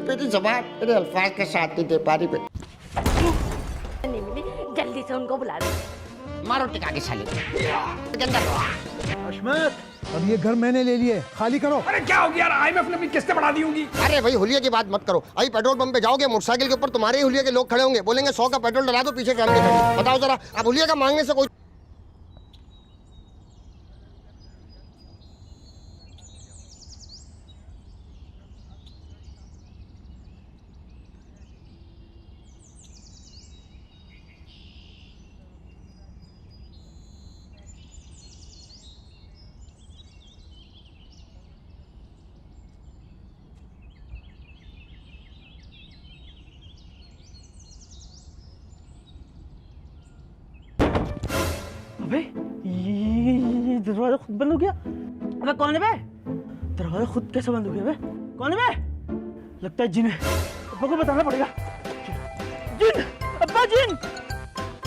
मेरी ज़बान मेरे अल्फाज का साथ नहीं दे पा रही। नहीं मिली, जल्दी से उनको बुला दे। मारो टिका के साले के अंदर। अशमत, अब ये घर मैंने ले लिए, खाली करो। अरे क्या हो गया यार, IMF ने अपनी किस्तें बढ़ा दी होंगी। अरे भाई हुलिया की बात मत करो। अभी पेट्रोल पंप पे जाओगे, मोटरसाइकिल के ऊपर तुम्हारे ही हुलिया के लोग खड़े होंगे, बोलेंगे 100 का पेट्रोल डला दो, पीछे फैमिली खड़ी। बताओ जरा, अब हुलिया का मांगने से कोई अबे ये दरवाजा खुद बंद हो गया। अबे कौन है बे? दरवाजा खुद कैसे बंद हो गया बे? कौन है बे? लगता है जिन है। अब्बा को बताना पड़ेगा। जिन, अब्बा जिन।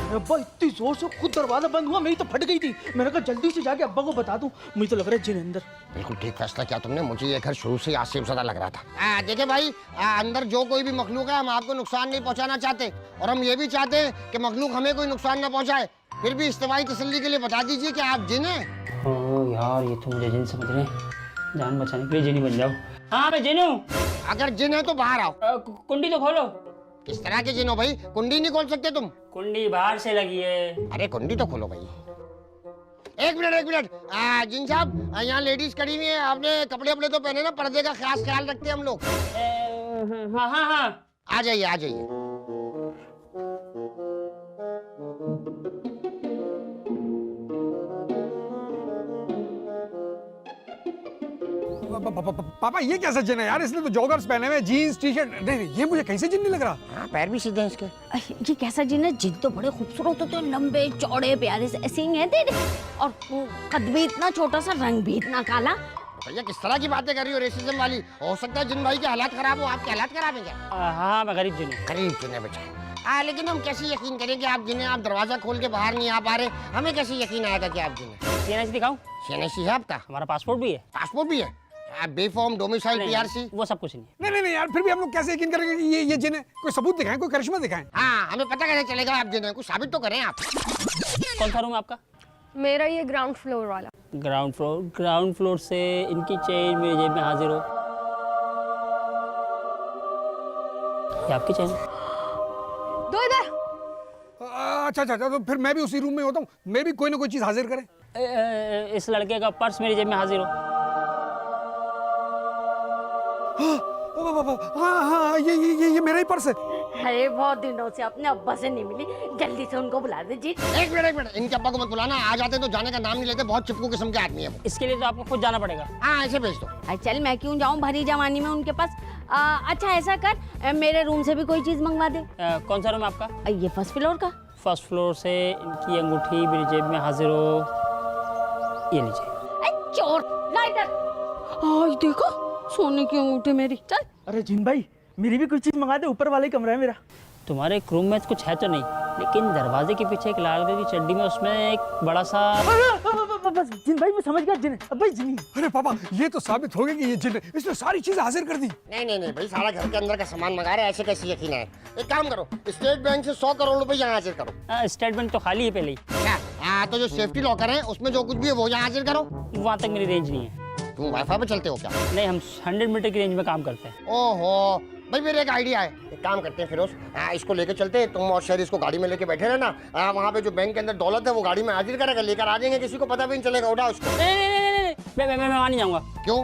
अब्बा इतनी जोर से खुद दरवाजा बंद हुआ, मेरी तो फट गई थी। मैंने कहा जल्दी से जाके अब्बा को बता दूं। मुझे तो लग रहा है जिन अंदर। बिल्कुल ठीक फैसला किया तुमने। मुझे ये घर शुरू से आसिफ ज़्यादा लग रहा था। देखिए भाई, अंदर जो कोई भी मखलूक है, हम आपको नुकसान नहीं पहुंचाना चाहते, और हम ये भी चाहते हैं कि मखलूक हमें कोई नुकसान ना पहुंचाए। फिर भी इस्तेमाई तसल्ली के लिए बता दीजिए कि आप जिन हैं। ओह यार, ये तो मुझे जिन समझ रहे हैं। जान बचाने के लिए जिन ही बन जाओ। हाँ मैं जिन हूँ। अगर जिन है तो बाहर आओ। कुंडी तो खोलो। किस तरह के जिन हो भाई? कुंडी नहीं खोल सकते तुम? कुंडी बाहर से लगी है। अरे कुंडी तो खोलो भाई। एक मिनट। जिन साहब, यहाँ लेडीज खड़ी हुई है, आपने कपड़े वपड़े तो पहने ना, पर्दे का खास ख्याल रखते हैं हम लोग। हाँ। आ जाइए। पापा ये कैसा जिन है यार? इसने तो जॉगर्स पहने हुए, जीन्स टी शर्ट। नहीं, ये मुझे कैसे जिन नहीं लग रहा। हाँ, पैर भी सीधे हैं इसके। ये कैसा जिन है? जिन तो बड़े खूबसूरत होते हैं, लंबे चौड़े प्यारे से ऐसे ही हैं तेरे, और कद भी इतना छोटा सा, रंग भी इतना काला। भैया किस तरह की बातें कर रही हो, रेसिज्म वाली? हो सकता है जिन भाई के हालात खराब हो, आपके हालात खराब है क्या? हाँ मैं गरीब जिन हूँ। गरीब जिन है बेचा। लेकिन हम कैसे यकीन करें कि आप जिन हैं? आप दरवाजा खोल के बाहर नहीं आ पा रहे, हमें कैसे यकीन आएगा कि आप जिन हैं? CNC दिखाऊं? CNC है आपका? हमारा पासपोर्ट भी है। पासपोर्ट भी है? B-form, domicile, PRC? वो सब कुछ नहीं। नहीं यार, फिर भी हम लोग कैसे यकीन करेंगे कि ये जिन है? कोई सबूत दिखाएं, कोई करिश्मा दिखाएं। हाँ, हमें पता कैसे चलेगा आप जिन हैं? कुछ साबित तो करें आप। कौन सा रूम है आपका? मेरा ये ग्राउंड फ्लोर वाला। ग्राउंड फ्लोर से इनकी चेन मेरी जेब में हाजिर हो। ये आपकी चेन? दो इधर। अच्छा, तो फिर मैं भी उसी रूम में होता हूँ। मैं भी कोई ना कोई चीज हाजिर करें। इस लड़के का पर्स मेरी जेब में हाजिर हो। हाँ, ये मेरा ही पर्स है। अरे बहुत दिनों से अपने अब्बा से नहीं मिली, जल्दी से उनको बुला दे। जी एक मिनट, इनके अब्बा को मत बुलाना। आ जाते तो जाने का नाम नहीं लेते, बहुत चिपकू किस्म के आदमी है वो। इसके लिए तो आपको खुद जाना पड़ेगा। हाँ, ऐसे भेज दो। अरे चल, मैं क्यों जाऊं भरी जवानी में उनके पास। अच्छा ऐसा कर, मेरे रूम से भी कोई चीज मंगवा दे। कौन सा रूम है आपका? ये फर्स्ट फ्लोर का। फर्स्ट फ्लोर से इनकी अंगूठी मेरी जेब में हाजिर हो। ये लीजिए। चोर, ला इधर। आज देखो, सोने की अंगूठी मेरी। चल। अरे जिन भाई, मेरी भी कोई चीज मंगा दे, ऊपर वाले कमरा है मेरा। तुम्हारे रूम में कुछ है तो नहीं, लेकिन दरवाजे के पीछे एक लाल कलर की चड्डी में, उसमें एक बड़ा सा। बस जिन भाई, मैं समझ गया जिन है। अब भाई जिन ही। अरे पापा, ये तो साबित हो गया कि ये जिन है। इसने सारी चीजें हाजिर कर दी। नहीं भाई, सारा घर के अंदर का सामान मंगा रहे हैं, ऐसे कैसे यकीन है? एक काम करो, स्टेट बैंक से 100 करोड़ रुपए यहाँ हाजिर करो। स्टेटमेंट तो खाली है पहले ही। क्या? तो जो सेफ्टी लॉकर है उसमें जो कुछ भी है वो यहाँ हाजिर करो। वहाँ तक मेरी रेंज नहीं है। तुम वाईफाई पे चलते हो क्या? नहीं, हम 100 मीटर की रेंज में काम करते हैं। ओहो भाई, मेरे एक आइडिया है। एक काम करते हैं फिरोज, इसको लेके चलते हैं। तुम और शहर इसको गाड़ी में लेके बैठे रहना। वहाँ पे जो बैंक के अंदर दौलत है वो गाड़ी में हाजिर करेगा, लेकर आ जाएंगे, किसी को पता भी नहीं चलेगा। उठा उसको। नहीं, मैं वहाँ नहीं जाऊँगा। क्यों?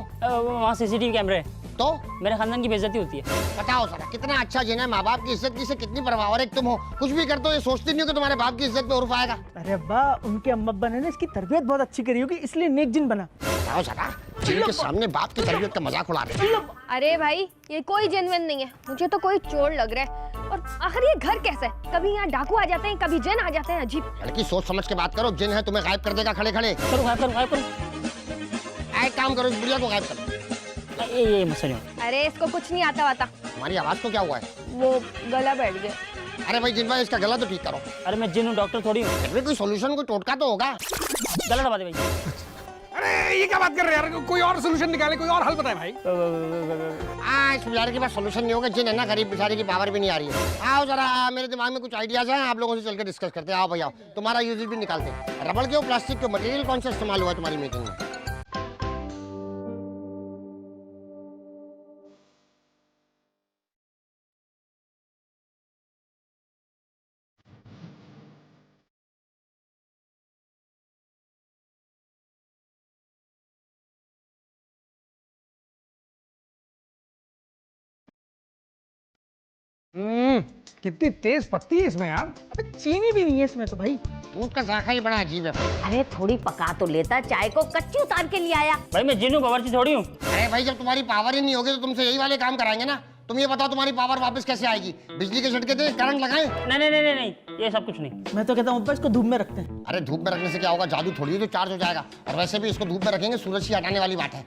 वहाँ CCTV कैमरे है, तो मेरे खानदान की बेइज्जती होती है। बताओ सारा, कितना अच्छा जिन है। माँ बाप की इज्जत की से कितनी परवाह, और एक तुम हो, कुछ भी करते हो ये सोचती नहीं हो कि तुम्हारे बाप की इज्जत पे उर्फ आएगा। अरे अब्बा, उनके अम्मा अब्बा ने इसकी तरबियत बहुत अच्छी करी होगी, इसलिए नेक जिन बना। बताओ सारा, जिन के सामने बाप की तरबियत का मजाक उड़ा रहे हैं। अरे भाई, ये कोई जेन्युइन नहीं है, मुझे तो कोई चोर लग रहा है। और आखिर ये घर कैसा है? कभी यहाँ डाकू आ जाते हैं, कभी जिन आ जाते हैं। अजीब। लड़की, सोच समझ के बात करो। जिन है तुम्हें गायब कर देगा खड़े खड़े। करो, गायब करो। एक काम करो, इस बुढ़िया को गायब करो। ये मत सुनो। अरे इसको कुछ नहीं आता वाता। हमारी आवाज को क्या हुआ है? वो गला बैठ गया। अरे भाई जिन भाई, इसका गला तो ठीक करो। अरे मैं जिन हूँ, डॉक्टर थोड़ी हूँ। फिर भी कोई सोल्यूशन, कोई टोटका तो होगा। गला दबा दे भाई। अरे ये क्या बात कर रहे हैं यार? कोई और सोल्यूशन निकाले, कोई और हल बताए भाई। इस बेचारे के पास सोल्यूशन नहीं होगा, जिन है ना गरीब बेचारे की पावर भी नहीं आ रही है। आओ जरा, मेरे दिमाग में कुछ आइडियाज हैं, आप लोगों से चल के डिस्कस करते हैं। आओ भाई आओ, तुम्हारा यूजेज भी निकालते हैं। रबड़ के और प्लास्टिक के मटेरियल कौन सा इस्तेमाल हुआ तुम्हारी मीटिंग में? कितनी तेज पत्ती है इसमें यार। अबे चीनी भी नहीं है इसमें तो भाई। दूध का जायका ही बड़ा अजीब है। अरे थोड़ी पका तो लेता, चाय को कच्ची उतार के लिए आया। भाई मैं जिन्नू बावर्ची थोड़ी हूँ। अरे भाई जब तुम्हारी पावर ही नहीं होगी तो तुमसे यही वाले काम कराएंगे ना। तुम ये बताओ तुम्हारी पावर वापस कैसे आएगी? बिजली के झटके दे, करंट लगाएं? नहीं नहीं नहीं नहीं, ये सब कुछ नहीं। मैं तो कहता हूँ अब्बा इसको धूप में रखते हैं। अरे धूप में रखने से क्या होगा? जादू थोड़ी है जो चार्ज हो जाएगा। और वैसे भी इसको धूप में रखेंगे सूरज की हटाने वाली बात है।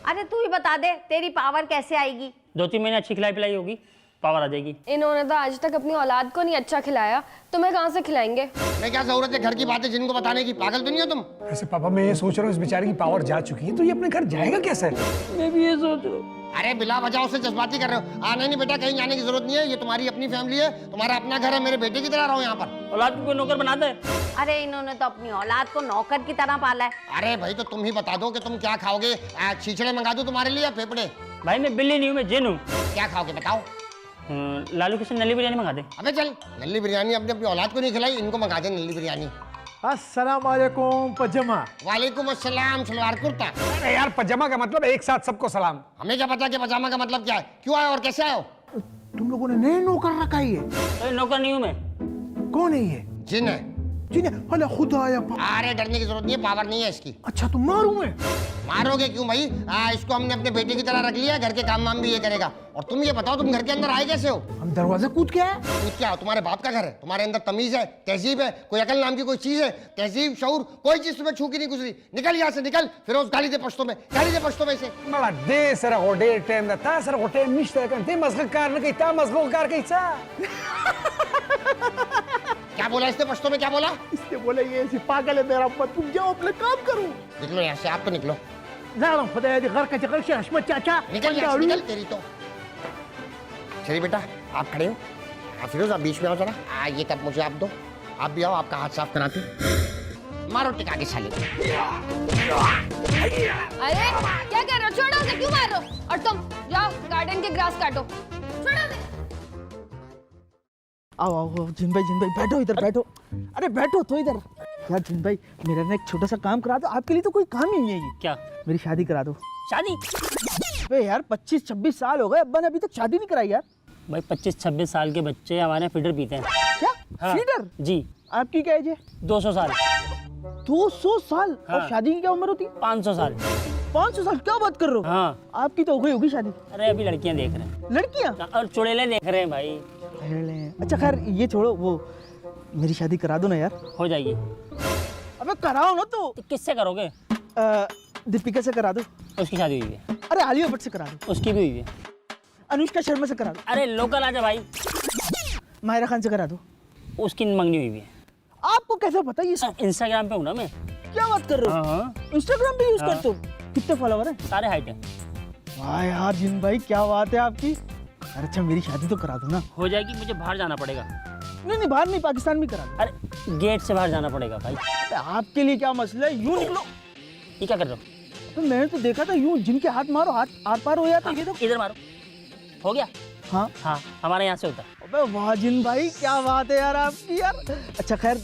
अरे तू ही बता दे, तेरी पावर कैसे आएगी? 2-3 महीने अच्छी खिलाई पिलाई होगी, पावर आ जाएगी। इन्होंने तो आज तक अपनी औलाद को नहीं अच्छा खिलाया, तुम्हें कहाँ से खिलाएंगे? मैं क्या जरूरत है घर की बातें जिनको बताने की? पागल तो नहीं हो तुम? वैसे पापा मैं ये सोच रहा हूँ इस बेचारे की पावर जा चुकी है तो ये अपने घर जाएगा कैसे? मैं भी ये सोच रहा हूँ। अरे बिला वजह से जज्बाती कर रहे हो। आने नहीं बेटा, कहीं जाने की जरूरत नहीं है। ये तुम्हारी अपनी फैमिली है, तुम्हारा अपना घर है। मेरे बेटे की तरह रहो यहाँ पर। औलाद को कोई नौकर बना दे। अरे इन्होंने तो अपनी औलाद को नौकर की तरह पाला है। अरे भाई तो तुम ही बता दो कि तुम क्या खाओगे। छीछड़े मंगा दो तुम्हारे लिए या फेफड़े? भाई मैं बिल्ली नहीं हूँ, मैं जिन हूँ। क्या खाओगे बताओ? लालू किशन नली बिरयानी मंगा दे। अबे चल, नल्ली बिरयानी अपने अपनी औलाद को नहीं खिलाई, इनको मंगा दे नल्ली बिरयानी। अस्सलाम वालेकुम पजामा। वालेकुम अस्सलाम सलवार कुर्ता। अरे यार पजामा का मतलब एक साथ सबको सलाम। हमें क्या पता कि पजामा का मतलब क्या है? क्यों आए और कैसे आए? तुम लोगों ने नए नौकर रखा है ये? तो नौकर नहीं हूँ मैं। कौन है ये? जिन है। जी ने अल्लाह खुदा आया। अरे डरने की जरूरत नहीं है, पावर नहीं है इसकी। अच्छा तो मारूं मैं? मारोगे क्यों भाई? इसको हमने अपने बेटे की तरह रख लिया, घर के काम वाम भी ये करेगा। और तुम ये बताओ तुम घर के अंदर आए कैसे हो? हम दरवाजा कूद के आए। कूद क्या? तुम्हारे बाप का घर है, तुम्हारे अंदर तमीज है, तहजीब है, कोई अकल नाम की कोई चीज है? तहजीब शऊर कोई चीज तुम्हें छू की नहीं गुजरी। निकल यहाँ से निकल। फिरोज गाली दे पश्तो में, गाली दे पश्तो में से। Mala desera godeer tem da tasera godeer miste kan tem mazgul karne ki ta mazgul kar ki चा। क्या बोला इसने पश्तो में? क्या बोला? इसने बोला ये ऐसी पागल है मेरा अब्बा, तुम जाओ अपने काम करो। निकलो यहाँ से, आप तो निकलो। जा रहा हूँ खुदा दी घर का चक्कर से हशमत चाचा। निकल यहाँ से, निकल। तेरी तो चलिए बेटा, आप खड़े हो। फिरोज आप बीच में आओ जरा। ये कप मुझे आप दो। आप भी आओ, आपका हाथ साफ कराते। मारो टिका के साले। अरे क्या कर रहे हो? छोड़ो उसे, क्यों मार रहे हो? और तुम जाओ गार्डन के ग्रास काटो। छोड़ो उसे। आओ आओ जिन भाई बैठो इधर बैठो। अरे बैठो तो इधर। यार जिन भाई मेरा ना एक छोटा सा काम करा दो। आपके लिए तो कोई काम ही नहीं है ये। क्या? मेरी शादी करा दो। शादी? अबे यार 25-26 साल हो गए, अब्बा ने अभी तक शादी नहीं कराई यार। भाई 25-26 साल के बच्चे हमारे यहाँ फीडर पीते हैं। क्या? हाँ। फीडर? जी। आपकी क्या एज है? 200 साल। 200 साल? हाँ। और शादी की क्या उम्र होती? 500 साल। 500 साल? क्या बात कर रहे हो? हाँ। आपकी तो हो गई होगी शादी। अरे अभी लड़कियां देख रहे हैं। लड़कियां? और चुड़ैले देख रहे हैं भाई। अच्छा खैर ये छोड़ो, वो मेरी शादी करा दो ना यार। हो जाएगी। अबे कराओ ना तो। किससे करोगे? दीपिका से करा दो। उसकी शादी हुई है। अरे आलिया भट्ट से करा दो। उसकी भी हुई है। अनुष्का शर्मा से करा दो। अरे लोकल आजा भाई। मायरा खान से करा दो। उसकी मंगनी हुई है। आपको कैसे पता ये सब? इंस्टाग्राम पे हूँ ना मैं। क्या बात कर रहे हो? हाँ। इंस्टाग्राम पे यूज हाँ। करते हो? कितने फॉलोवर हैं? सारे हाइट है। वाह यार जिन भाई क्या बात है आपकी। अरे अच्छा मेरी शादी तो करा दो ना। हो जाएगी, मुझे बाहर जाना पड़ेगा। नहीं बाहर नहीं, पाकिस्तान में करा दो। अरे गेट से बाहर जाना पड़ेगा भाई। अरे आपके लिए क्या मसला है, यूं निकलो। ये क्या कर रहे हो? तो मैंने तो देखा था यूं जिनके हाथ मारो हाथ आर पार हो जाता है। ये तो इधर मारो। हो गया? हाँ हाँ, हमारे यहाँ से होता है। अबे वाह जिन भाई क्या बात है यार आपकी यार। अच्छा खैर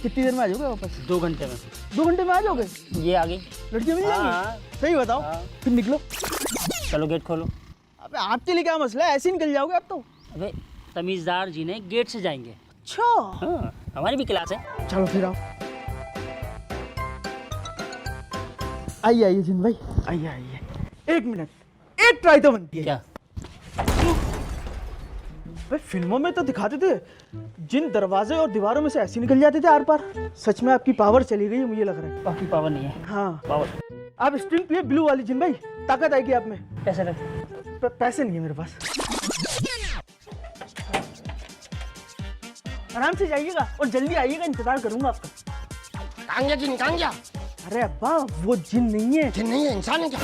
कितनी देर में आ जाओगे वापस? 2 घंटे में। 2 घंटे में आ जाओगे? ये आ गई। लड़कियां मिल हाँ। जाएंगी? सही बताओ। हाँ। फिर निकलो। चलो गेट खोलो। अबे आपके लिए क्या मसला है, ऐसे ही निकल जाओगे आप तो। अबे तमीजदार जी ने गेट से जाएंगे। अच्छा हाँ, हमारी भी क्लास है। चलो फिर आओ। आइए आइए जिन भाई, आइए आइए। 1 मिनट, एक ट्राई तो बनती है। क्या? भाई फिल्मों में तो दिखाते थे जिन दरवाजे और दीवारों में से ऐसे निकल जाते थे आर पार। सच में आपकी पावर चली गई है मुझे लग रहा है। बाकी पावर नहीं है। हाँ पावर आप स्ट्रिंग पिए ब्लू वाली जिन भाई, ताकत आएगी आप में। कैसे रख? पैसे नहीं है मेरे पास। आराम से जाइएगा और जल्दी आइएगा, इंतजार करूंगा आपका। कांग्या जी, कांग्या अरे अब्बा वो जिन नहीं है। जिन नहीं है, इंसान है क्या?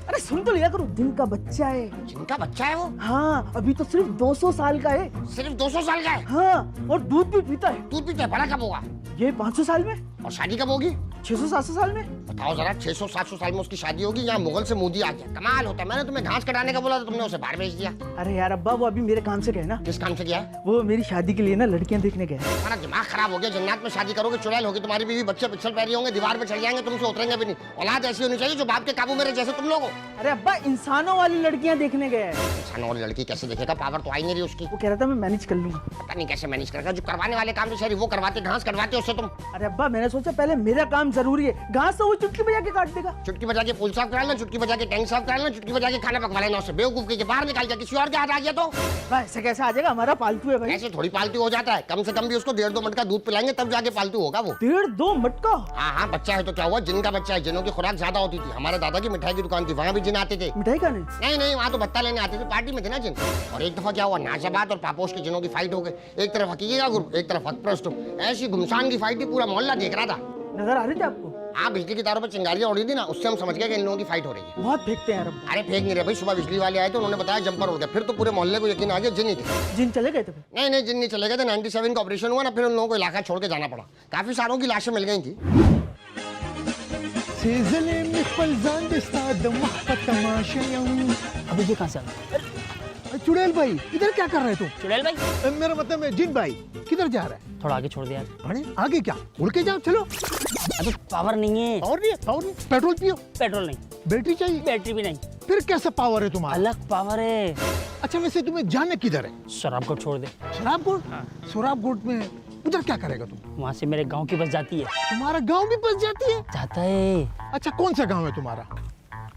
अरे सुन तो लिया करो, दिन का बच्चा है। जिनका बच्चा है वो? हाँ, अभी तो सिर्फ 200 साल का है। सिर्फ 200 साल का है? हाँ, और दूध भी पीता है। दूध पीता है? बड़ा कब होगा? ये 500 साल में। और शादी कब होगी? 600-700 साल में। बताओ जरा, 600-700 साल में उसकी शादी होगी? यहाँ मुगल से मोदी आ गया, कमाल होता है। मैंने तुम्हें घास कटाने का बोला तो तुमने उसे बाहर भेज दिया। अरे यार अब्बा, वो अभी मेरे काम से गए ना। किस काम से गया है? वो मेरी शादी के लिए ना लड़कियां देखने गए। तुम्हारा दिमाग खराब हो गया। जन्नत में शादी करोगे, चुड़ैल होगी तुम्हारी बीवी, बच्चे पिछल पैरी होंगे, दीवार पे चढ़ जाएंगे, तुमसे उतरेंगे भी नहीं। औलाद ऐसी होनी चाहिए जो बाप के काबू में रहे, जैसे तुम लोग हो। अरे अब्बा, इंसानों वाली लड़कियां देखने गए हैं। इंसानों वाली लड़की कैसे देखेगा? पावर तो आई नहीं रही उसकी। वो कह रहा था मैं मैनेज कर लूंगा। पता नहीं कैसे मैनेज करेगा। जो करवाने वाले काम तो शहरी वो करवाते, घास कटवाते उससे तुम। अरे अब्बा, मैंने सोचा पहले मेरा काम जरूरी है, घास तो वो चुटकी बजा के काट देगा। चुटकी बजा के पुल साफ करा लेना, चुटकी बजा के टैंक साफ करा लेना, चुटकी बजा के खाना पकवा लेना। उससे बेवकूफ के बाहर निकाल दिया, किसी और के हाथ आ गया तो भाई ऐसे कैसे आ जाएगा? हमारा पालतू है भाई। ऐसे थोड़ी पालतू हो जाता है। कम से कम भी उसको 1.5-2 मटका दूध पिलाएंगे तब जाके पालतू होगा वो। 1.5-2 मटका? हाँ हाँ, बच्चा है तो क्या हुआ? जिन का बच्चा है। जिनों की खुराक ज्यादा होती थी। हमारे दादा की मिठाई की दुकान थी, वहाँ भी जिन आते थे। मिठाई खाने? नहीं नहीं, वहाँ तो भत्ता लेने आते थे, पार्टी में थे ना जिन। और एक दफा क्या हुआ, नाजाबाद और पापोश के जिनों की फाइट हो गई। एक तरफ हकीकी का ग्रुप, एक तरफ हकप्रस्त। ऐसी घुमसान की फाइट थी, पूरा मोहल्ला देख रहा था। नजर आ रही थी आपको? हाँ, बिजली की तारों पर चिंगारियां उड़ी थी ना, उससे हम समझ गए कि इन लोगों की फाइट हो रही है। बहुत फेंकते हैं यार। अरे फेंक नहीं रहे भाई, सुबह बिजली वाले आए तो उन्होंने बताया जंपर उड़ गया। फिर तो पूरे मोहल्ले को यकीन आ गया जिन ही थे। जिन चले गए थे? नहीं नहीं, जिन नहीं चले गए थे। 97 का ऑपरेशन हुआ ना, फिर उन लोगों को इलाका छोड़ के जाना पड़ा। काफी सारों की लाशें मिल गई थी। अभी ये कहाँ से आ गया? चुड़ैल भाई, इधर क्या कर रहे तुम? चुड़ैल भाई, मेरा मतलब है जिन भाई, किधर जा रहा है? थोड़ा आगे छोड़ दे यार। अरे आगे क्या, उड़ के जाओ, चलो। अबे पावर नहीं है। और नहीं, और नहीं, पेट्रोल पियो। पेट्रोल नहीं, बैटरी चाहिए? बैटरी भी नहीं। फिर कैसा पावर है तुम्हारा? अलग पावर है। अच्छा, वैसे तुम्हें जाना किधर है? शराब को छोड़ दे। शराबकोट? शराबकोट में उधर क्या करेगा तुम? वहाँ से मेरे गांव की बस जाती है। तुम्हारा गांव भी बस जाती है? जाता है। अच्छा, कौन सा गांव है तुम्हारा?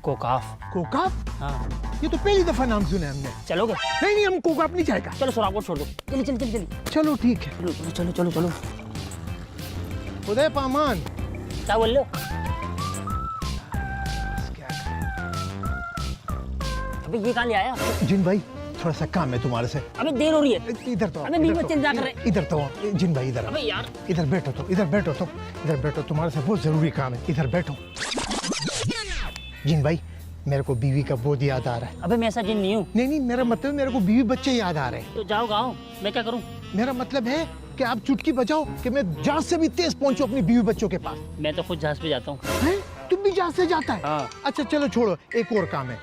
कोकाफ। कोकाप? हाँ, ये तो पहली दफा नाम सुने हमने। चलोगे? नहीं नहीं, हम कोकाप नहीं जाएगा। चलो शराब को छोड़ दो। जल्दी जल्दी जल्दी जल्दी। चलो ठीक है। चलो चलो चलो चलो चलो। उदय पामान, क्या बोल रहे हो? अबे ये कहाँ ले आया? जिन भाई, थोड़ा सा काम है तुम्हारे से। अबे देर हो रही है। इधर तो आओ, अबे बीच इधर में तो चिंता कर आओ, रहे। इधर तो आओ। जिन भाई इधर आओ। अबे यार, इधर बैठो तो, इधर बैठो तो, इधर बैठो, तुम्हारे से बहुत जरूरी काम है, इधर बैठो। जिन भाई, मेरे को बीवी का बहुत याद आ रहा है। अबे मैं ऐसा जिन नहीं हूँ। नहीं नहीं, मेरा मतलब मेरे को बीवी बच्चे याद आ रहे हैं। तो जाओ गाँव, मैं क्या करूँ? मेरा मतलब है कि आप चुटकी बजाओ कि मैं जहाज से भी तेज पहुंचूं अपनी बीवी बच्चों के पास। मैं तो खुद जहाज पे जाता हूँ। हैं? तुम भी जहाज से जाता है? हाँ। अच्छा चलो छोड़ो, एक और काम है।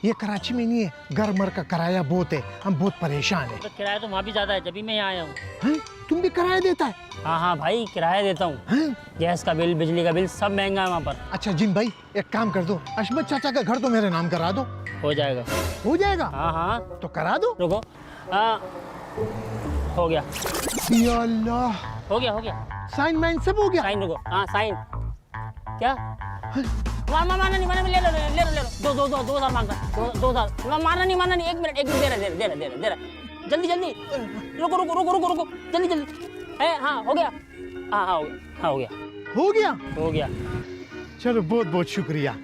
ये कराची में नहीं है, घर मर का किराया बहुत है, हम बहुत परेशान है। तो किराया तो वहाँ भी ज्यादा है, जब भी मैं यहाँ आया हूँ। हैं? तुम भी किराया देता है? हाँ हाँ भाई, किराया देता हूँ। हैं? गैस का बिल, बिजली का बिल सब महंगा है वहाँ पर। अच्छा जिन भाई, एक काम कर दो, अशमत चाचा का घर तो मेरे नाम करा दो। हो जाएगा। हो जाएगा? हाँ हाँ, तो करा दो। रुको। हाँ, हो गया या अल्लाह, हो गया हो गया। साइन माइन सब हो गया? साइन, रुको। हाँ साइन। क्या? मारना नहीं, मारना नहीं, ले लो ले लो ले लो। 2,000 मांगा। 2,000। मारना नहीं, एक मिनट दे रहा। जल्दी जल्दी, रुको, जल्दी जल्दी। है? हाँ हो गया। हाँ हो गया। हो गया? हो गया। चलो बहुत बहुत शुक्रिया।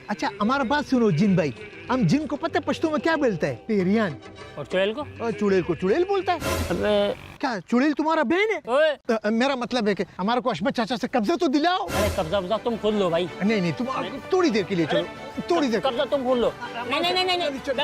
अच्छा हमारा बात सुनो जिन भाई, हम जिन को पता है पश्तो में क्या बोलता है? पेरियान। और चुड़ैल को? और चुड़ैल को चुड़ैल बोलता है। अबे क्या चुड़ैल तुम्हारा बहन है? ओए, मेरा मतलब है कि हमारे को अशमत चाचा से कब्जा तो दिलाओ। अरे कब्जा तुम खुद लो भाई। नहीं तुम थोड़ी देर के लिए चलो, थोड़ी देर। कब्जा तुम खुद लो। नहीं, मैं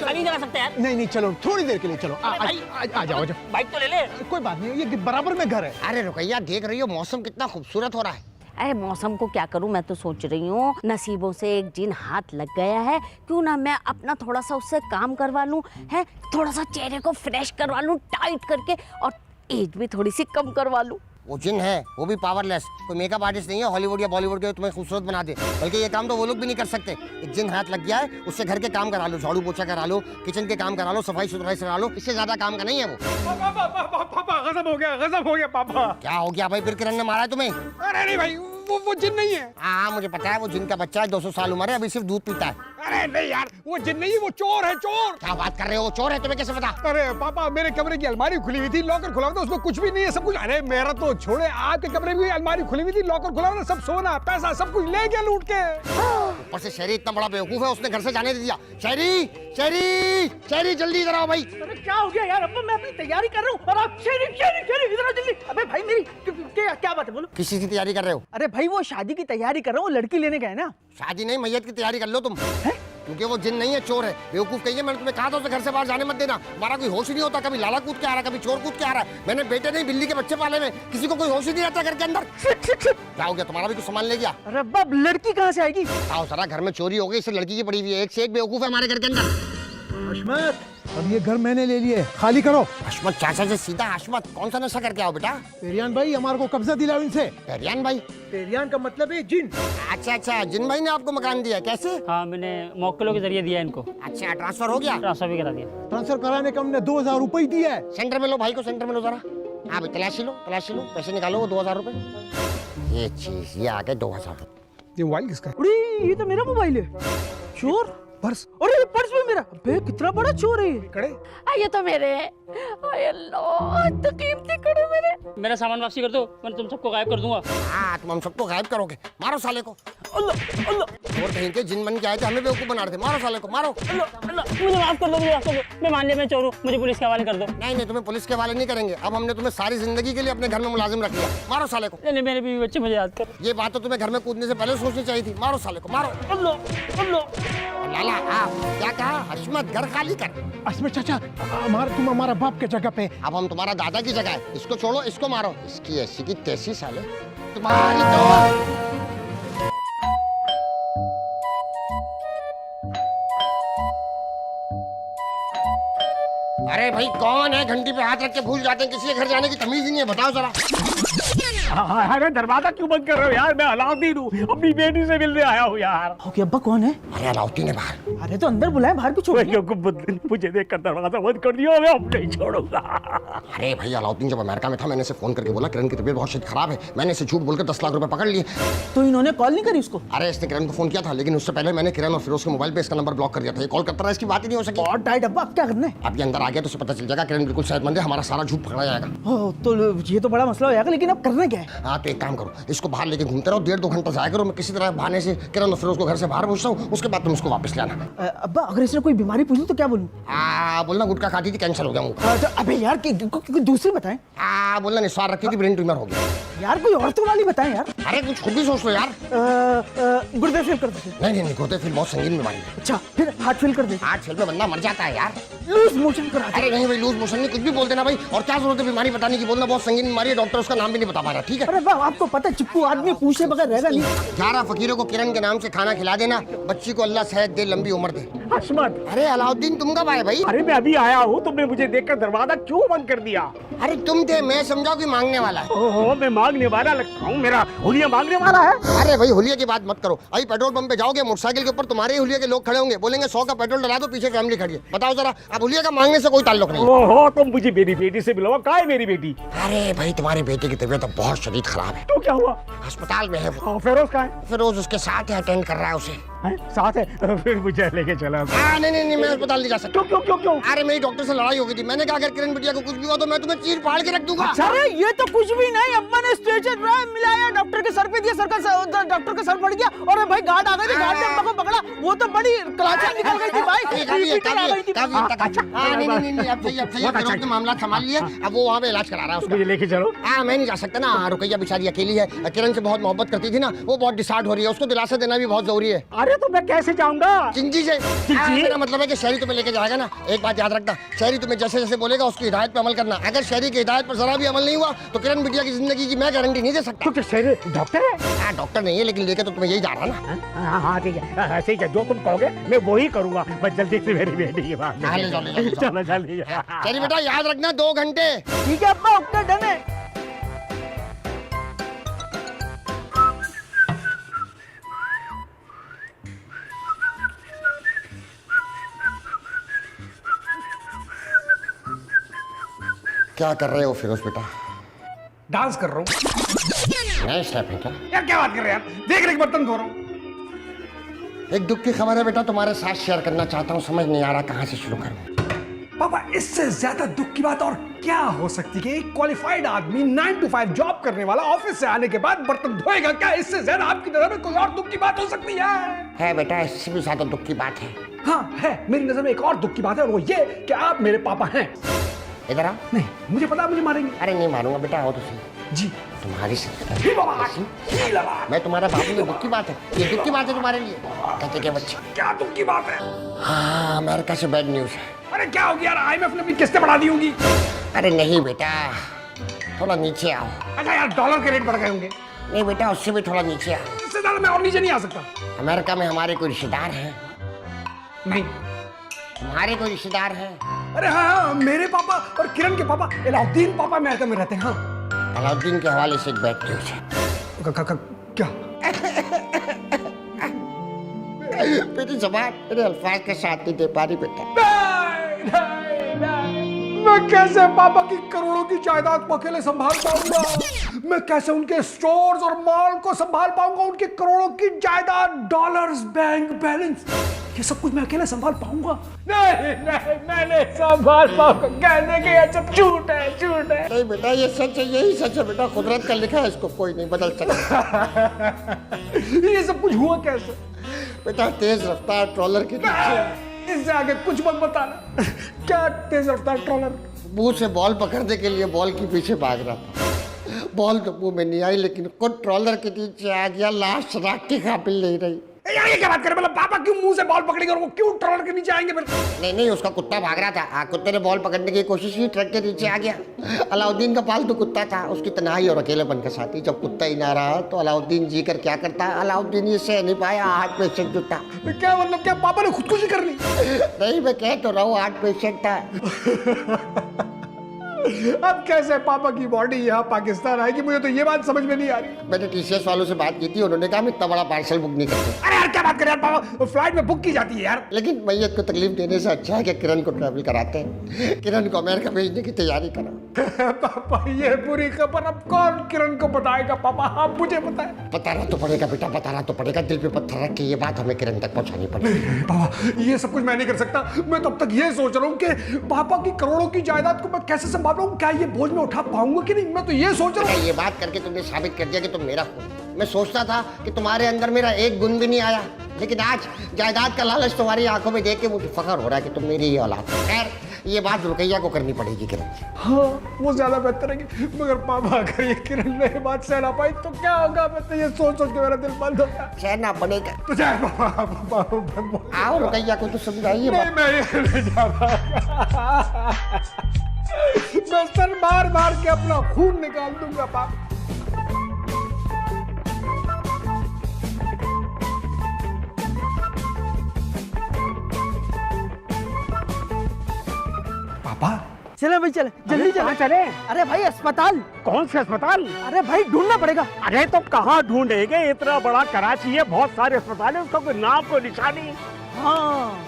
कभी नहीं सकता यार। नहीं चलो, थोड़ी देर के लिए चलो। आ जाओ। बाइक तो ले ले। कोई बात नहीं, ये बराबर में घर है। अरे रुकैया, देख रही हो मौसम कितना खूबसूरत हो रहा है। अरे मौसम को क्या करूं, मैं तो सोच रही हूँ नसीबों से एक जिन हाथ लग गया है, क्यों ना मैं अपना थोड़ा सा उससे काम करवा लूं, है थोड़ा सा चेहरे को फ्रेश करवा लूं टाइट करके, और एज भी थोड़ी सी कम करवा लूं। वो जिन है, वो भी पावरलेस, कोई मेकअप आर्टिस्ट नहीं है हॉलीवुड या बॉलीवुड के तुम्हें खूबसूरत बना दे। बल्कि ये काम तो वो लोग भी नहीं कर सकते। एक जिन हाथ लग गया है, उससे घर के काम करा लो, झाड़ू पोछा करा लो, किचन के काम करा लो, सफाई सुथराई करा लो, इससे ज्यादा काम का नहीं है वो। पापा गजब हो गया पापा। क्या हो गया भाई, फिर किरण ने मारा है तुम्हें? अरे नहीं भाई, वो जिन नहीं है। हाँ मुझे पता है, वो जिन का बच्चा है, 200 साल उम्र है, अभी सिर्फ दूध पीता है। अरे नहीं यार, वो जिन नहीं, वो चोर है, चोर। क्या बात कर रहे हो, चोर है? तुम्हें कैसे पता? अरे पापा, मेरे कमरे की अलमारी खुली हुई थी, लॉकर खुला हुआ था, उसमें कुछ भी नहीं है, सब कुछ। अरे मेरा तो छोड़े, आपके कमरे में अलमारी खुली हुई थी, लॉकर खुला हुआ था, सब सोना पैसा सब कुछ ले गया लूट के। ऊपर से शहरी इतना बड़ा बेवकूफ है, उसने घर से जाने दे दिया। शहरी शहरी शहरी जल्दी इधर आओ भाई। अरे क्या हो गया यार, अब्बा मैं अपनी तैयारी कर रहा हूँ और आप शेरी शेरी शेरी इधर आओ जल्दी। अबे भाई मेरी क्या बात है, बोलो। किसी की तैयारी कर रहे हो? अरे भाई वो शादी की तैयारी कर रहा हूँ, लड़की लेने गए ना। शादी नहीं, मैयत की तैयारी कर लो तुम। क्योंकि वो जिन नहीं है, चोर है। बेवकूफ कहिए, मैंने तुम्हें कहा था उसे घर से बाहर जाने मत देना। हमारा कोई होश ही नहीं होता, कभी लाला कूद के आ रहा है, कभी चोर कूद के आ रहा है। मैंने बेटे नहीं बिल्ली के बच्चे पाले में, किसी को कोई होश ही नहीं रहता घर के अंदर। क्या हो गया, तुम्हारा भी कुछ सामान ले गया? अरे अब्बा लड़की कहाँ से आएगी? आओ सरा, घर में चोरी हो गई, इससे लड़की की पड़ी हुई है। एक से एक बेवकूफ है हमारे घर के अंदर। हशमत, अब ये घर मैंने ले लिए, खाली करो। हशमत चाचा से सीधा हशमत, कौन सा नशा करके आओ बेटा? पेरियान भाई हमारे को कब्जा दिलाओ इनसे। पेरियान भाई? पेरियान का मतलब है जिन। अच्छा अच्छा, जिन भाई ने आपको मकान दिया, कैसे? हाँ, मैंने मौक्कलों के जरिए दिया इनको। अच्छा, ट्रांसफर हो गया? ट्रांसफर भी करा दिया। ट्रांसफर कराने का हमने 2000 रुपए दिया है। सेंटर में लो भाई को, सेंटर में लो जरा। हाँ भाई, तलाशी लो, पैसे निकालो, वो 2000 रुपए। ये चीज, ये आ गए 2000 रुपए। ये मोबाइल किसका है? अरे ये तो मेरा मोबाइल है। चोर? पर्स? अरे ये पर्स भी मेरा। अबे कितना बड़ा चोर है ये। कड़े? ये तो मेरे हैं। आय अल्लाह, तो कीमती कड़े मेरे। मेरा सामान वापसी कर दो, मैं तुम सबको गायब कर दूंगा। हाँ, तुम हम सबको गायब करोगे। मारो साले को। अल्लाह अल्लाह और कहीं के जिन बन के आए थे, हमें बेवकूफ बना रहे थे। मारो साले को, मारो। अल्लाह, मुझे माफ कर दो, मुझे माफ कर दो। मैं मान लिया मैं चोर हूँ, मुझे पुलिस के हवाले कर दो। नहीं, तुम्हें पुलिस के हवाले नहीं करेंगे। अब हमने तुम्हें सारी जिंदगी के लिए अपने घर में मुलाजिम रख लिया। मारो साले को। नहीं, मेरे बीवी बच्चे मुझे याद कर। ये बात तो तुम्हें घर में कूदने से पहले सोचनी चाहिए थी। मारो साले को, मारो। अल्लाह अल्लाह। लाला, आप क्या कहा? हशमत, घर खाली कर। हशमत चाचा, तुम हमारा बाप के जगह पे। अब हम तुम्हारा दादा की जगह है। इसको छोड़ो, इसको मारो। इसकी ऐसी की तैसी साले। तुम्हारी तो अरे भाई, कौन है घंटी पे हाथ रख के भूल जाते हैं? किसी के घर जाने की तमीज ही नहीं है, बताओ जरा। अरे दरवाजा क्यों बंद कर रहे हो यार? मैं अलाउद्दीन हूँ, अपनी बेटी से मिलने आया हूँ यार। ओके अब्बा, कौन है? अरे अलाउद्दीन है बाहर। अरे तो अंदर बुलाए, बाहर क्यों छोड़ दिया? मुझे देखकर दरवाजा बंद कर दिया, मैं अब नहीं छोड़ूंगा। अरे भाई, अलाउद्दीन जब अमेरिका में था, मैंने इसे फोन करके बोला किरण की तबीयत बहुत शदीद खराब है। मैंने इसे झूठ बोलकर 10 लाख रुपए पकड़ लिए। तो इन्होंने कॉल नहीं करी उसको? अरे इसने किरण को फोन किया था, लेकिन उससे पहले मैंने किरण और फिरोज के मोबाइल पे इसका नंबर ब्लॉक कर दिया था। ये कॉल करता रहा, इसकी बात ही नहीं हो सकी। और टाइट अब्बा, अब क्या करना है? अब ये अंदर आ गया तो उसे पता चल जाएगा किरण बिल्कुल सेहतमंद है, हमारा सारा झूठ पकड़ा जाएगा। तो ये तो बड़ा मसला हो जाएगा, लेकिन अब करना क्या है? हाँ, तो एक काम करो, इसको बाहर लेके घूमते रहो, 1.5-2 घंटा जाया करो। मैं किसी तरह बहाने से किरण और फिरोज को घर से बाहर पहुंचता हूँ, उसके बाद तुम उसको वापस ले आना। अब्बा अगर इसने कोई बीमारी पूछी तो क्या बोलूं? बोलना गुटखा खाती थी, कैंसर हो गया मुझे। अबे यार दूसरी बताएं। बोलना निस्वार रखी थी, ब्रेन ट्यूमर हो गया। यार कोई औरतों वाली बताएं यार। अरे कुछ खुद भी सोच लो यार। गुर्दे फेल कर दे। नहीं, गुर्दे फेल बहुत संगीन बीमारी है। अच्छा, फिर हार्ट फेल कर दे। हार्ट फेल में बंदा मर जाता है यार। लूज मोशन करा दे। अरे नहीं भाई, लूज मोशन नहीं, कुछ भी बोल देना भाई। और क्या जरूरत है बीमारी बताने की? बोलना बहुत संगीन बीमारी है, डॉक्टर उसका नाम भी नहीं बता पा रहा। ठीक है? अरे वाह, आपको पता है चिप्पू आदमी पूछे बगैर रहेगा नहीं। 11 फकीरों को किरण के नाम से खाना खिला देना, बच्ची को अल्लाह सेहत दे, लंबी उम्र दे। हशमत, अरे अलाउद्दीन, तुम कब आए भाई? अरे मैं अभी आया हूँ, तुमने मुझे देखकर दरवाजा क्यों बंद कर दिया? अरे तुम थे, मैं समझा कि मांगने वाला है। ओहो, मैं मांगने वाला लगता हूँ? मेरा हुलिया मांगने वाला है? अरे भाई, हुलिया की बात मत करो। अभी पेट्रोल पंप पे जाओगे, मोटरसाइकिल के ऊपर तुम्हारे हुलिया के लोग खड़े होंगे, बोलेंगे 100 का पेट्रोल डला दो, पीछे फैमिली खड़ी है। बताओ जरा, अब हुलिया का मांगने से कोई ताल्लुक नहीं। ओहो, तुम मुझे मेरी बेटी से मिलवा। कहाँ है मेरी बेटी? अरे भाई, तुम्हारी बेटी की तबीयत अब बहुत शदीद खराब है। तो क्या हुआ? अस्पताल में है वो। फिरोज कहाँ है? फिरोज उसके साथ है, अटेंड कर रहा है उसे। साथ है? फिर मुझे लेके चला। नहीं, मैं अस्पताल नहीं जा सकता। क्यों? अरे मेरी डॉक्टर से लड़ाई हो गई थी। मैंने कहा अगर किरण बिटिया को कुछ भी हुआ तो मैं तुम्हें चीर फाड़ के रख दूंगा। अरे ये तो कुछ भी नहीं, अब्बा ने स्ट्रेचर मिलाया, डॉक्टर के सर पे दिया, डॉक्टर का सर फट गया और भाई गार्ड आ गए थे, गार्ड ने अब्बा को पकड़ा, वो तो बड़ी क्लासें निकल गई थी भाई। नहीं, अब सही फिरोज ने मामला संभाल लिया, अब वो वहाँ पे इलाज करा रहा है उसका। मुझे लेके चलो। मैं नहीं जा सकता ना, रुकैया बेचारी अकेली है, किरण से बहुत मोहब्बत करती थी ना, वो बहुत डिसार्ड हो रही है, उसको दिलासा देना भी बहुत जरूरी है। अरे तो मैं कैसे जाऊंगा? चिंची से। मेरा मतलब है कि शहरी तुम्हें लेके जाएगा ना। एक बात याद रखना, शहरी तुम्हें जैसे जैसे बोलेगा उसकी हिदायत पे अमल करना। अगर शहरी की हिदायत पर जरा भी अमल नहीं हुआ तो किरण बिटिया की जिंदगी की मैं गारंटी नहीं दे सकता। तो शहरी डॉक्टर है? डॉक्टर नहीं है, लेकिन लेके तो तुम्हें यही जा रहा ना। हाँ ठीक है, जो तुम कहोगे मैं वही करूंगा। बस जल्दी से मेरी बेटी की बात। चलो जल्दी। शहरी बेटा याद रखना, 2 घंटे। ठीक है अब्बा, ओके डन है। क्या कर रहे हो फिरोज बेटा? डांस कर रहा हूँ। नया स्टेप है क्या? यार क्या बात कर रहे हैं यार? देख रहे बर्तन धो रहा हूँ। एक दुख की खबर है बेटा, तुम्हारे साथ शेयर करना चाहता हूँ, समझ नहीं आ रहा कहाँ से शुरू करूँ। पापा, इससे ज्यादा दुख की बात और क्या हो सकती है? एक क्वालिफाइड आदमी 9 to 5 जॉब करने वाला ऑफिस से आने के बाद बर्तन धोएगा क्या? इससे ज्यादा आपकी नजर में कोई और दुख की बात हो सकती है? है बेटा, इससे भी ज्यादा दुख की बात है। हाँ है, मेरी नजर में एक और दुख की बात है, और वो ये कि आप मेरे पापा हैं। इधर आओ। नहीं, मुझे पता है मुझे मारेंगे। अरे नहीं मारूंगा बेटा, आओ तो सही। जी तुम्हारी ही बाबा, ही लगा। मैं तुम्हारा बाबू, ये दुख की बात है, ये दुख की बात है तुम्हारे लिए। कहते क्या बच्चे? क्या दुख की बात है? हाँ, अमेरिका से बैड न्यूज है। अरे क्या हो गया यार, IMF ने अपनी किस्तें बढ़ा दी होंगी। अरे नहीं बेटा, थोड़ा नीचे आओ। अच्छा यार, डॉलर के रेट बढ़ गए होंगे। नहीं बेटा, उससे भी थोड़ा नीचे आओ। इससे ज्यादा मैं और नीचे नहीं आ सकता। अमेरिका में हमारे कोई रिश्तेदार हैं? नहीं। तुम्हारे कोई रिश्तेदार हैं? अरे हाँ, मेरे पापा और किरण के पापा, अलाउद्दीन पापा अमेरिका में रहते हैं। हाँ, अलाउद्दीन के हवाले से एक बैड न्यूज है। क्या? मेरी जबान मेरे अल्फाज के साथ नहीं दे पा रही बेटा। मैं कैसे पापा की करोड़ों की जायदाद को अकेले संभाल पाऊंगा? मैं कैसे उनके स्टोर्स और मॉल को संभाल पाऊंगा? उनके करोड़ों की जायदाद, डॉलर्स, बैंक बैलेंस, ये सब कुछ मैं अकेले संभाल पाऊंगा? नहीं नहीं, मैं नहीं संभाल पाऊंगा। कहने के ये सब झूठ है, झूठ है। नहीं बेटा, ये सच है, यही सच है बेटा। कुदरत का लिखा है, इसको कोई नहीं बदल सकता। ये सब कुछ हुआ कैसे? बेटा, तेज रफ्तार ट्रॉलर के नीचे इससे आगे कुछ मत बताना। क्या तेज रफ्तार ट्रॉलर? मुंह से बॉल पकड़ने के लिए बॉल के पीछे भाग रहा था। बॉल तो मुंह में नहीं आई, लेकिन खुद ट्रॉलर के नीचे आ गया। लाश राख के काबिल नहीं रही। यार ये क्या बात कर रहे? मतलब पापा क्यों मुंह से बॉल पकड़ेंगे और वो क्यों ट्रॉलर के नीचे आएंगे फिर? नहीं, उसका कुत्ता भाग रहा था। कुत्ते ने बॉल पकड़ने की कोशिश की, ट्रक के नीचे आ गया। अलाउद्दीन का पालतू कुत्ता था, उसकी तन्हाई और अकेलेपन के साथ ही जब कुत्ता ही ना रहा तो अलाउद्दीन जी कर क्या करता? अलाउद्दीन ये सह नहीं पाया, हार्ट पेशेंट जो था। क्या मतलब, क्या पापा ने खुदकुशी कर ली? नहीं, मैं कह तो रहा हूँ, हार्ट पेशेंट था। अब कैसे पापा की बॉडी यहाँ पाकिस्तान आएगी? मुझे तो ये बात समझ में नहीं आ रही। मैंने TCS वालों से बात की थी, उन्होंने कहा हम इतना बड़ा पार्सल बुक नहीं करते। अरे यार क्या बात कर रहे हैं पापा, फ्लाइट में बुक की जाती है यार। लेकिन मैयत को तकलीफ देने से अच्छा है कि किरण को ट्रैवल कराते हैं। किरण को अमेरिका भेजने की तैयारी करो। पापा ये पूरी खबर अब कौन किरण को बताएगा? पापा आप मुझे बताएं। बताना तो पड़ेगा बेटा, बताना तो पड़ेगा। दिल पे पत्थर रख के ये बात हमें किरण तक पहुंचानी पड़ेगी। पापा ये सब कुछ मैं नहीं कर सकता। मैं तब तक ये सोच रहा हूँ कि पापा की करोड़ों की जायदाद को मैं कैसे संभालूं? क्या ये बोझ में उठा पाऊंगा कि नहीं? मैं तो ये सोच रहा हूँ। ये बात करके तुमने साबित कर दिया कि तुम मेरा हो। मैं सोचता था कि तुम्हारे अंदर मेरा एक गुण भी नहीं आया, लेकिन आज जायदाद का लालच तुम्हारी आंखों में देख के मुझे फख्र हो रहा है कि तुम मेरी ही औलाद हो। खैर, ये बात रुकैया को करनी पड़ेगी किरण से। हाँ, वो ज्यादा बेहतर है। मगर पापा अगर ये किरण ने बात सह ना पाई तो क्या होगा? मैं तो ये सोच के मेरा दिल बंद हो गया। सहना पड़ेगा तो जाए पापा। आओ, रुकैया को तो समझाइए। मैं ये नहीं जा पाऊंगा। मैं सर मार मार के अपना खून निकाल दूंगा पापा। पापा चले भाई, चले जल्दी चले। चले? अरे भाई अस्पताल। कौन से अस्पताल? अरे भाई ढूंढना पड़ेगा। अरे तो कहाँ ढूंढेंगे? इतना बड़ा कराची है, बहुत सारे अस्पताल है, उसका कोई नाम कोई निशानी? हाँ,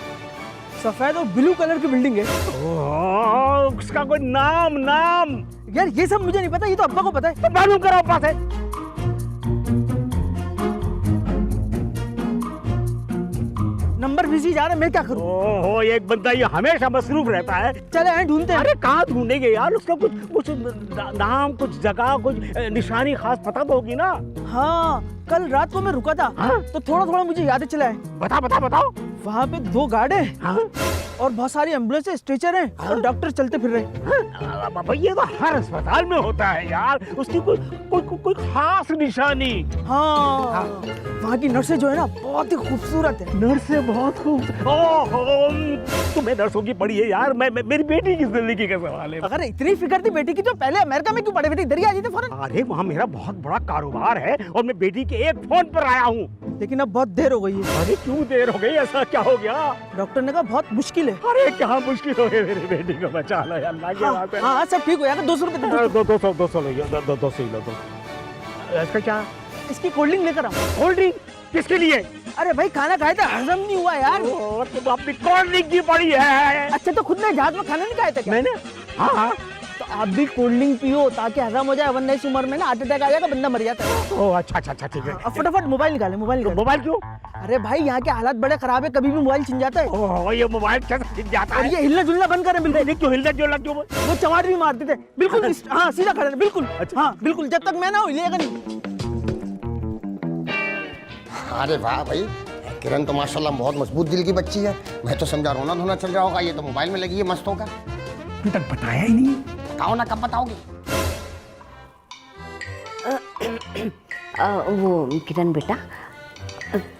सफेद और ब्लू कलर की बिल्डिंग है। उसका कोई नाम? यार ये सब मुझे नहीं पता, ये तो अब्बा को पता है। तो मालूम करो अब्बा से। नंबर बिजी जा रहा है, मैं क्या करूं? ओहो, एक बंदा ये हमेशा मसरूफ रहता है। चले हैं ढूंढते हैं। अरे कहाँ ढूंढेंगे यार? उसका कुछ नाम, कुछ जगह, कुछ निशानी खास पता तो होगी ना? हाँ, कल रात को मैं रुका था। हाँ? तो थोड़ा थोड़ा मुझे यादें चला है। बताओ। वहाँ पे 2 गार्ड हैं। हाँ? और बहुत सारी एम्बुलेंस, स्ट्रेचर हैं। और डॉक्टर चलते फिर रहे हैं। ये तो हर अस्पताल में होता है यार। उसकी कोई खास निशानी? हाँ, वहाँ की नर्सें जो है ना, बहुत ही खूबसूरत है। नर्सें बहुत खूबसूरत? ओहो, तुम्हें नर्सों की पड़ी है यार। मेरी बेटी की जिंदगी का सवाल है। अगर इतनी फिक्र थी बेटी की तो पहले अमेरिका में क्यों पड़े हुए थे? इधर ही आ जाते फौरन। अरे वहाँ मेरा बहुत बड़ा कारोबार है और मैं बेटी के एक फोन पर आया हूँ। लेकिन अब बहुत देर हो गई है। अरे क्यों देर हो गई? ऐसा क्या हो गया? डॉक्टर ने कहा बहुत मुश्किल है। अरे क्या मुश्किल हो गई? मेरी बेटी को बचा लो यार, अल्लाह की बात है। हाँ, सब ठीक हो जाएगा। 200 रुपए दे दो। 200 लो। इसका क्या? इसकी कोल्ड ड्रिंक लेकर आओ। कोल्ड ड्रिंक किसके लिए? अरे भाई खाना खाया था, हजम नहीं हुआ यार। तुम अपनी कोल्ड ड्रिंक की पड़ी है। अच्छा, तो खुद ने जहाज में खाना नहीं खाया था क्या? मैंने? हाँ। तो आप भी कोल्ड ड्रिंक पियो ताकि हजम हो जाए, वरना इस उम्र में ना हार्ट अटैक आ जाएगा, बंदा मर जाता है। ओह अच्छा ठीक है। अब फटाफट मोबाइल निकाले। मोबाइल क्यों? अरे भाई यहाँ के हालात बड़े खराब है, कभी भी मोबाइल छिन जाता है। ओह, ये मोबाइल कैसे छिन जाता और है? ये हिलना जुलना बंद करें बिल्कुल। क्यों हिलना जुलना क्यों? वो चमाट भी मारते थे बिल्कुल। हाँ, सीधा खड़े बिल्कुल। हाँ बिल्कुल, जब तक मैं ना हिलेगा नहीं। अरे वाह भाई, किरण तो माशाल्लाह बहुत मजबूत दिल की बच्ची है। मैं तो समझा रोना धोना चल रहा होगा, ये तो मोबाइल में लगी है मस्त होकर। अभी तक बताया ही नहीं। बताओ ना, कब बताओगे? वो किरण बेटा,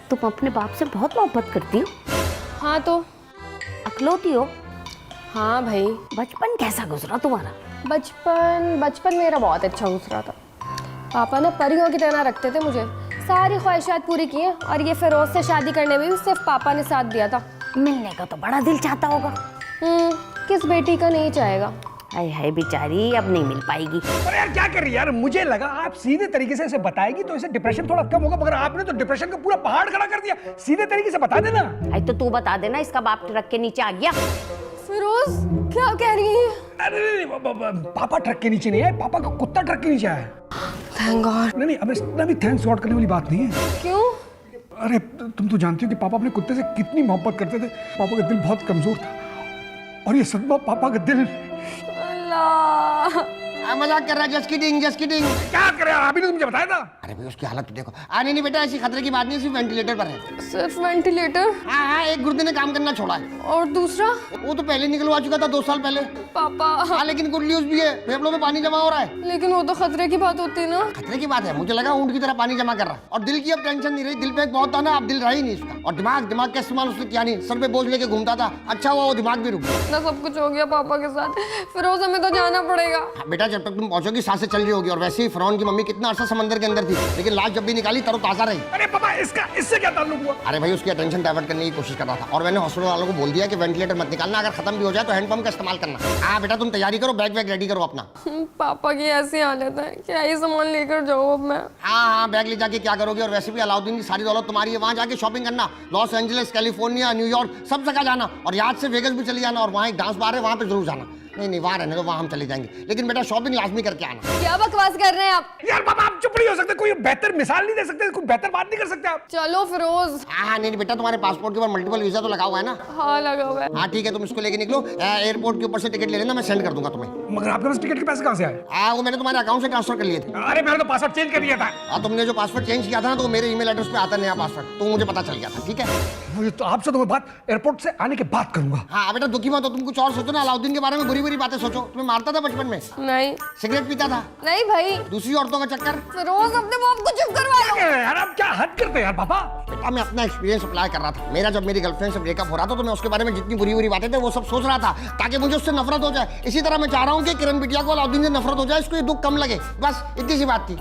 तुम अपने बाप से बहुत मोहब्बत करती हो? हाँ तो अकलौती हो? हाँ भाई, बचपन कैसा गुजरा तुम्हारा? बचपन मेरा बहुत अच्छा गुजरा था। पापा ना परियों की तरह रखते थे मुझे, सारी ख्वाहिशात पूरी की हैं, और ये फिरोज से शादी करने में भी सिर्फ पापा ने साथ दिया था। मिलने का तो बड़ा दिल चाहता होगा। किस बेटी का नहीं चाहेगा। हाय हाय बेचारी, अब नहीं मिल पाएगी। अरे यार क्या कर रही है यार, मुझे लगा आप सीधे तरीके से इसे बताएगी तो इसे डिप्रेशन थोड़ा कम होगा, मगर आपने तो डिप्रेशन का पूरा पहाड़ खड़ा कर दिया। सीधे तरीके से बता देना। आई तो तू बता देना, इसका बाप ट्रक के नीचे आ गया। फिरोज क्या कह रही है? अरे पापा ट्रक के नीचे नहीं है, पापा का कुत्ता ट्रक के नीचे आया। Thank God. नहीं अब इसमें भी थैंक्स गॉड करने वाली बात नहीं है। क्यों? अरे तुम तो जानती हो कि पापा अपने कुत्ते से कितनी मोहब्बत करते थे। पापा का दिल बहुत कमजोर था, और ये सदमा पापा का दिल। अल्लाह, मजाक कर रहा है। Just kidding, just kidding. क्या करे, अभी ने मुझे बताया था। अरे भाई उसकी हालत तो देखो। नहीं बेटा, ऐसी खतरे की बात नहीं, सिर्फ वेंटिलेटर पर है। सिर्फ वेंटिलेटर? हाँ, एक गुर्दे ने काम करना छोड़ा है। और दूसरा? वो तो पहले निकलवा चुका था 2 साल पहले। पापा। हाँ, लेकिन गुड न्यूज भी है, फेफड़ों में पानी जमा हो रहा है। लेकिन वो तो खतरे की बात होती है ना। खतरे की बात है? मुझे लगा ऊंट की तरह पानी जमा कर रहा है। और दिल की अब टेंशन नहीं रही। दिल पे एक बहुत था ना, अब दिल रहा ही नहीं इसका। और दिमाग का इस्तेमाल उसने किया नहीं, सर पे बोझ लेके घूमता था। अच्छा हुआ वो दिमाग भी रुक गया। इतना सब कुछ हो गया पापा के साथ, फिरोज हमें तो जाना पड़ेगा। बेटा जब तक तुम पहुंचोगी सांसें चल रही होगी। और वैसे ही फिरौन की मम्मी कितना अर्सा समंदर के अंदर थी, लेकिन लाश जब भी निकाली तरोताजा रही। अरे पापा इससे क्या ताल्लुक हुआ? अरे भाई उसकी अटेंशन डाइवर्ट करने की कोशिश कर रहा था, और मैंने हॉस्पिटल वालों को बोल दिया कि वेंटिलेटर मत निकालना, अगर खत्म भी हो जाए तो हैंडपंप का इस्तेमाल करना। हाँ बेटा तुम तैयारी करो, बैग रेडी करो अपना। पापा की ऐसी हालत है, क्या ही सामान लेकर जाऊँ अब मैं? हाँ, बैग ले जाके क्या करोगे? और वैसे भी अलाउद्दीन की सारी दौलत तुम्हारी है, वहां जाके शॉपिंग करना। लॉस एंजलिस, कैलिफोर्निया, न्यूयॉर्क, सब जगह जाना। और याद से वेगस भी चली जाना, और वहाँ एक डांस बार है, वहाँ पे जरूर जाना। नहीं वहाँ रहने दो, वहाँ हम चले जाएंगे, लेकिन बेटा शॉपिंग लाजमी करके आना। क्या बकवास कर रहे हैं आप? यार पापा आप चुप नहीं हो सकते? कोई बेहतर मिसाल नहीं दे सकते? कोई बेहतर बात नहीं कर सकते आप? चलो फिरोज। हाँ नहीं बेटा, तुम्हारे पासपोर्ट के ऊपर मल्टीपल वीजा तो लगा हुआ है ना? हाँ लगा हुआ है। हाँ ठीक है, तुम इसको लेके निकलो। एयरपोर्ट के ऊपर से टिकट ले लेना, मैं सेंड कर दूंगा तुम्हें। मगर आपके पास टिकट के पैसे कहाँ से आए? हाँ, वो मैंने तुम्हारे अकाउंट से ट्रांसफर कर लिए थे। अरे मैंने तो पासवर्ड चेंज कर दिया था। हाँ, तुमने जो पासवर्ड चेंज किया था ना, तो मेरे ईमेल एड्रेस पे आता नया पासवर्ड, तो मुझे पता चल गया था। ठीक है, तो आपसे तो मैं बात एयरपोर्ट से आने के बाद करूंगा। हाँ बेटा दुखी मत हो, तुम कुछ और सोचो ना। अलाउद्दीन के बारे में बुरी बुरी बातें सोचो। तुम्हें मारता था बचपन में? नहीं। सिगरेट पीता था? नहीं भाई। दूसरी औरतों का चक्कर? फिरोज अपने बाप को चुप करवा लो। यार आप क्या हद करते हैं यार पापा। बेटा मैं अपना एक्सपीरियंस अप्लाई कर रहा था। मेरा जब मेरी गर्लफ्रेंड से ब्रेकअप हो रहा था, तो मैं उसके बारे में जितनी बुरी बुरी बातें थे वो सब सोच रहा था, ताकि मुझे उससे नफरत हो जाए। इसी तरह मैं चाह रहा हूँ कि किरण बिटिया को अलाउद्दीन से नफरत हो जाए, इसको ये दुख कम लगे। बस इतनी सी बात थी।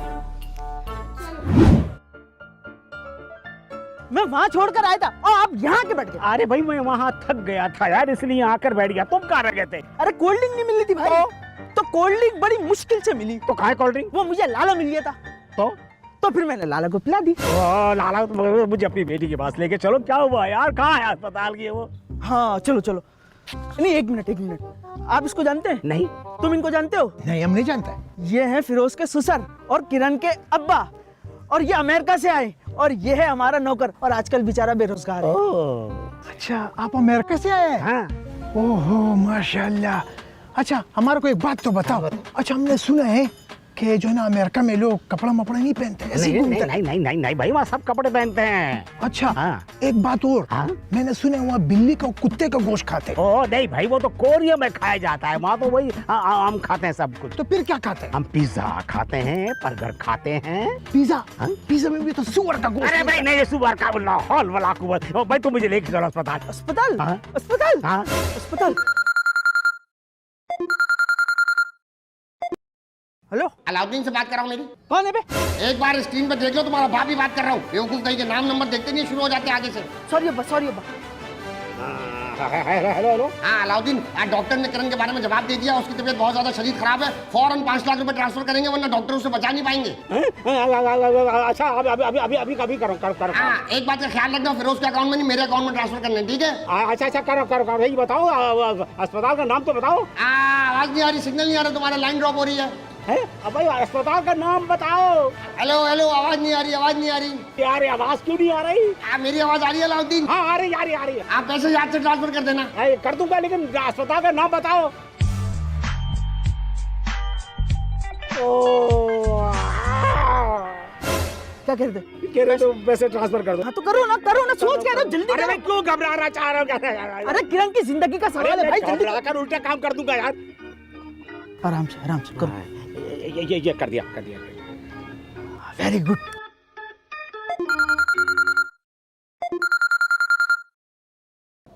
मैं वहाँ छोड़कर आया था और आप यहाँ के बैठ गए। अरे भाई मैं वहाँ थक गया था यार, इसलिए आकर बैठ गया। तुम कहाँ रह गए थे? अरे कोल्ड ड्रिंक नहीं मिल रही थी भाई। तो कोल्ड ड्रिंक बड़ी मुश्किल से मिली। तो कहाँ है कोल्ड ड्रिंक? वो मुझे लाला मिल गया था, तो फिर मैंने लाला को पिला दी। लाला मुझे अपनी बेटी के पास लेके चलो। क्या हुआ यार, कहाँ है अस्पताल की वो? हाँ चलो चलो। नहीं एक मिनट, आप इसको जानते हैं? नहीं। तुम इनको जानते हो? नहीं हम नहीं जानते। ये है फिरोज के ससुर और किरण के अब्बा, और ये अमेरिका से आए, और ये है हमारा नौकर, और आजकल बेचारा बेरोजगार है। अच्छा आप अमेरिका से आए हैं? हाँ। ओहो माशाल्लाह। अच्छा हमारे को एक बात तो बताओ। अच्छा हमने सुना है कि जो है ना अमेरिका में लोग कपड़ा मपड़ा नहीं पहनते, ऐसे ही घूमते हैं। नहीं भाई, वहाँ सब कपड़े पहनते हैं। अच्छा हाँ। एक बात और। हाँ? मैंने सुना है वहाँ बिल्ली का कुत्ते का गोश्त खाते हैं। ओ नहीं भाई, वो तो कोरिया में खाया जाता है। वहाँ तो वही हम खाते हैं सब कुछ। तो फिर क्या खाते हैं? हम पिज्जा खाते हैं, बर्गर खाते हैं। पिज्जा? हाँ? पिज्जा में भी तो सुअर का गोश्त। अरे भाई नहीं, सुबह का लाहौल वाला कुवत। ओ भाई तुम मुझे लेके चलो अस्पताल। अस्पताल? हाँ? अस्पताल? हाँ? अस्पताल। हेलो, अलाउद्दीन से बात कर रहा हूँ मेरी। कौन है बे? एक बार स्क्रीन पे देख लो, तुम्हारा बाप ही बात कर रहा हूँ। बेवकूफ कहीं के नाम नंबर देखते नहीं, शुरू हो जाते आगे से। सॉरी अब्बा। हेलो। हाँ अलाउद्दीन, डॉक्टर ने किरण के बारे में जवाब दे दिया। उसकी तबीयत बहुत ज्यादा शरीर खराब है। फौरन 5 लाख रुपए ट्रांसफर करेंगे, वरना डॉक्टर उसे बचा नहीं पाएंगे। अच्छा अभी करो। हाँ एक बात का ख्याल रखना, फिरोज के अकाउंट में नहीं, मेरे अकाउंट में ट्रांसफर करने, ठीक है? अच्छा करो। यही बताओ, अस्पताल का नाम तो बताओ। आवाज नहीं आ रही, सिग्नल नहीं आ रहा, तुम्हारा लाइन ड्रॉप हो रही है। अब भाई अस्पताल का नाम बताओ। हेलो आवाज नहीं आ रही। यार आवाज क्यों नहीं आ रही? मेरी आवाज आ रही है अलाउद्दीन? हाँ आ रही है। आप पैसे याद से ट्रांसफर कर देना। कर दूंगा, लेकिन अस्पताल का नाम बताओ। क्या कह रहे थे? कह रहे तो पैसे ट्रांसफर कर दो। हाँ तो करो ना सोच कह रहे हो, जल्दी अरे करो। मैं क्यों घबरा चाह रहा हूँ? अरे किरण की जिंदगी का सवाल है भाई, जल्दी घबरा कर उल्टा काम कर दूंगा यार। आराम से करो। ये कर दिया। Very good.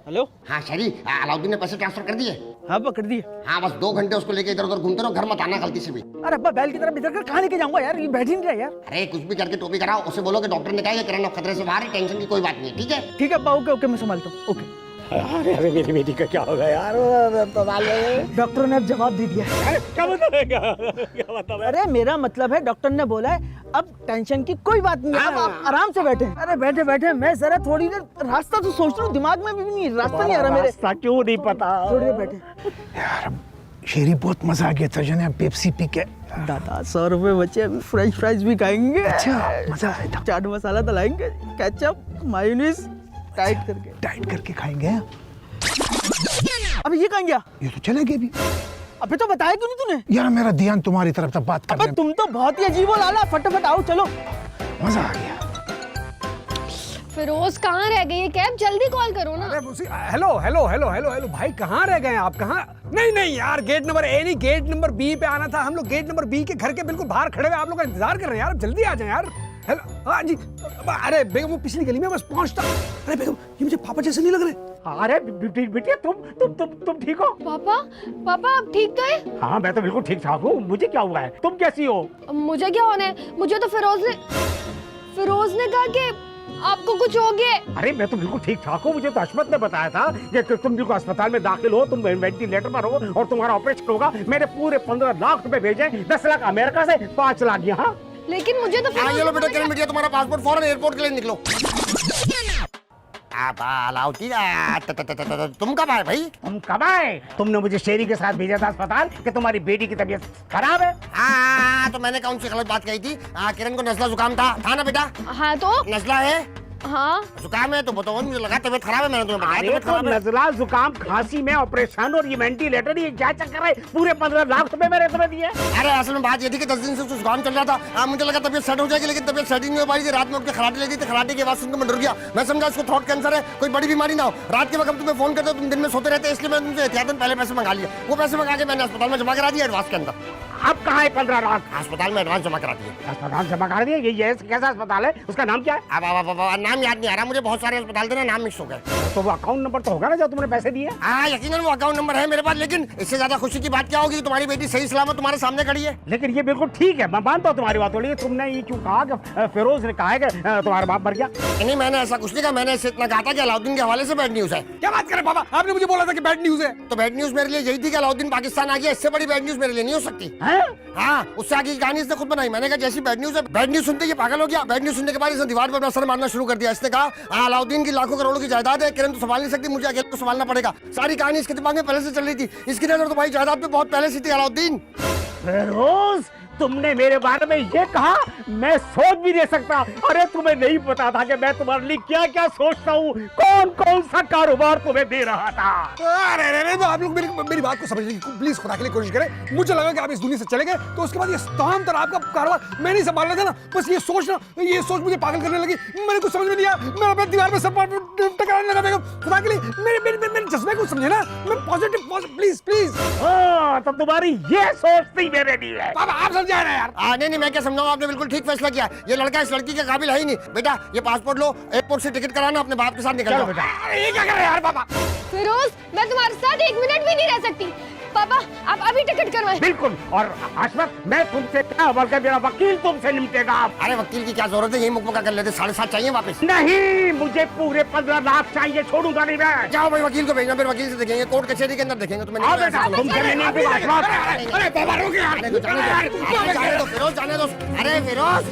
हेलो। हाँ शरी, अलाउद्दीन ने पैसे ट्रांसफर कर दिए। हाँ पकड़ दिए। हाँ बस 2 घंटे उसको लेके इधर उधर घूमते रहो, घर मत आना गलती से भी। अरे अब्बा बैल की तरह इधर कर कहाँ लेके जाऊंगा यार, ये बैठ ही नहीं रहा यार। अरे कुछ भी करके टोपी कराओ, उसे बोलो कि डॉक्टर ने कहा है कि किरण अब खतरे से बाहर है, टेंशन की कोई बात नहीं है, ठीक है? ठीक है अब्बा, ओके मैं संभालता हूँ, ओके। अरे मेरी बेटी का क्या होगा यार? डॉक्टर ने अब जवाब दे दिया है। क्या मतलब है? अरे मेरा मतलब है डॉक्टर ने बोला है अब टेंशन की कोई बात नहीं है, अब आप आराम से बैठे। अरे बैठे मैं जरा थोड़ी देर रास्ता तो सोच रहा हूँ, दिमाग में भी नहीं, रास्ता नहीं आ रहा मेरे। रास्ता क्यों नहीं पता? थोड़ी देर बैठे। यार शेरी बहुत मजा आ गया था जने पेप्सी पी के। दादा 100 रुपए बचे, अभी फ्रेंच फ्राइज भी खाएंगे। अच्छा मजा आया था। चाट मसाला तो लाएंगे, केचप मायोनीज टाइट करके खाएंगे। अबे ये कहाँ गया? ये तो चले गए भी। अबे तो बताया क्यों नहीं तूने? यार मेरा ध्यान तुम्हारी तरफ था बात अबे करने में। तुम तो बहुत ही अजीब हो लाला, फटाफट आओ चलो। मजा आ गया। फिरोज कहाँ रह गई है कैब? जल्दी कॉल करो ना। हेलो भाई, कहाँ रह गए आप? कहाँ? नहीं यार, गेट नंबर ए नहीं, गेट नंबर बी पे आना था। हम लोग गेट नंबर बी के घर के बिल्कुल बाहर खड़े हुए आप लोग का इंतजार कर रहे हैं यार, जल्दी आ जाए यार। हेलो, हाँ जी। अरे बेगम वो पिछली गली में बस पहुंचता। अरे बेगम ये मुझे पापा जैसे नहीं लग रहे। अरे बेटिया तुम ठीक हो? पापा आप ठीक तो है? हाँ मैं तो बिल्कुल ठीक ठाक हूँ। मुझे क्या हुआ है? तुम कैसी हो? मुझे क्या होना है? मुझे तो फिरोज ने कहा कि आपको कुछ हो गया। अरे मैं तो बिल्कुल ठीक ठाक हूँ। मुझे तो अशमत ने बताया था कि तुम बिल्कुल अस्पताल में दाखिल हो, तुम वेंटिलेटर पर हो और तुम्हारा ऑपरेशन होगा। मैंने पूरे 15 लाख रुपए भेजे, 10 लाख अमेरिका से, 5 लाख यहाँ। लेकिन मुझे तो हाँ ये लो बेटा किरण बिटिया, तुम्हारा पासपोर्ट फौरन एयरपोर्ट के लिए निकलो। अलाउद्दीन तुम कब आए भाई? तुम कब आए? तुमने मुझे शेरी के साथ भेजा था अस्पताल कि तुम्हारी बेटी की तबीयत खराब है। हाँ तो मैंने कौन सी गलत बात कही थी? किरण को नजला जुकाम था ना बेटा? हाँ तो नजला है, हाँ जुकाम है तो बताओ, मुझे लगा तबीयत खराब है, मैंने तुम्हें बताया अरे तबीयत तो खराब है। नजला जुकाम खांसी में ऑपरेशन और ये वेंटिलेटर, ये क्या चक्कर है? पूरे 15 लाख रुपए मैंने तुम्हें दिए। अरे असल में बात ये थी कि 10 दिन से उसको जुकाम चल रहा था। मुझे लगा तबीयत सेट हो जाएगी, लेकिन तबीयत सेट ही नहीं हो पाई थी। रात में उठ के खराटे ले दी थी, खराटे की आवाज सुनकर मैं डर गया। मैं समझा इसको थ्रोट कैंसर है, कोई बड़ी बीमारी ना हो। रात के वक्त तुम्हें फोन करते हो, तुम दिन में सोते रहते, इसलिए मैंने तुमसे एहतियातन पहले पैसे मंगा लिए। वो पैसे मंगा के मैंने अस्पताल में जमा करा दिया एडवांस के अंदर। अब कहाँ है 15 लाख? अस्पताल में एडवांस जमा करा दिए। अस्पताल जमा कर दिए? ये कैसा अस्पताल है? उसका नाम क्या है? अब नाम याद नहीं आ रहा मुझे, बहुत सारे अस्पताल थे ना, नाम मिक्स हो गए। तो वो अकाउंट नंबर तो होगा ना जो तुमने पैसे दिए? हाँ यकीनन वो अकाउंट नंबर है मेरे पास, लेकिन इससे ज्यादा खुशी की बात क्या होगी? तुम्हारी बेटी सही सलामत तुम्हारे सामने खड़ी है। लेकिन ये बिल्कुल ठीक है, मैं मानता हूँ तुम्हारी बात हो, लेकिन तुमने ये क्यों कहा कि फिरोज ने कहा है कि तुम्हारा बाप मर गया? नहीं मैंने ऐसा कुछ नहीं कहा, मैंने इससे इतना कहा था कि अलाउद्दीन के हवाले से बैड न्यूज है। क्या बात करें पापा, आपने मुझे बोला था कि बैड न्यूज है। तो बैड न्यूज मेरे लिए यही थी कि अलाउद्दीन पाकिस्तान आ गया। इससे बड़ी बैड न्यूज मेरे लिए नहीं हो सकती। हाँ उससे आगे की कहानी इसने खुद बनाई। मैंने कहा जैसी बैड न्यूज है, बैड न्यूज सुनते ये पागल हो गया। बैड न्यूज सुनने के बाद इसने दीवार पर अपना सर मारना शुरू कर दिया। इसने कहा अलाउद्दीन की लाखों करोड़ों की जायदाद है, किरण तो संभाल नहीं सकती, मुझे अकेले को संभालना पड़ेगा। सारी कहानी इसके दिमाग में पहले से चल रही थी। इसकी नजर तो भाई जायदाद पे बहुत पहले से थी। अलाउद्दीन फिरोज तुमने मेरे बारे में ये कहा, मैं सोच भी नहीं सकता। अरे तुम्हें नहीं पता था कि मैं तुम्हारे लिए क्या क्या सोचता हूँ, कौन कौन सा कारोबार तुम्हें दे रहा था। अरे आप लोग मेरी बात को समझने की प्लीज खुदा के लिए कोशिश करें। मुझे लगा कि आप इस दुनिया से चले गए तो उसके बाद ये तमाम तरह आपका कारोबार मैं नहीं संभाल रहा था ना। बस ये सोच मुझे पागल करने लगी। मैंने कुछ समझ में नहीं आया, मैं अपने दीवार में सब टकराने लगा। बेगम खुदा के लिए मेरे जज्बे को समझे ना। मैं पॉजिटिव प्लीज। तो तुम्हारी ये सोच थी मेरे लिए। पापा आप समझा रहे हैं यार। नहीं मैं क्या समझाऊं, आपने बिल्कुल ठीक फैसला किया। ये लड़का इस लड़की के काबिल है ही नहीं। बेटा ये पासपोर्ट लो, एयरपोर्ट से टिकट कराना, अपने बाप के साथ निकल जाओ। ये क्या कर रहे हैं यार पापा? फिरोज मैं तुम्हारे साथ 1 मिनट भी नहीं रह सकती। पापा आप अभी टिकट करवाएं। बिल्कुल। और आशमत मैं तुमसे क्या, बल्कि मेरा वकील तुमसे निपटेगा। अरे वकील की क्या जरूरत है, यही मुकम्मल कर लेते। 7.5 चाहिए वापस। नहीं मुझे पूरे 15 लाख चाहिए, छोड़ूंगा नहीं मैं। जाओ भाई वकील को भेजना, फिर वकील से देखेंगे, कोर्ट कचहरी के अंदर देखेंगे। तुम्हें आओ बेटा, तुमसे मिलने की बात मत। अरे पापा रुक यार। जाने दो फिरोज, जाने दो। अरे फिरोज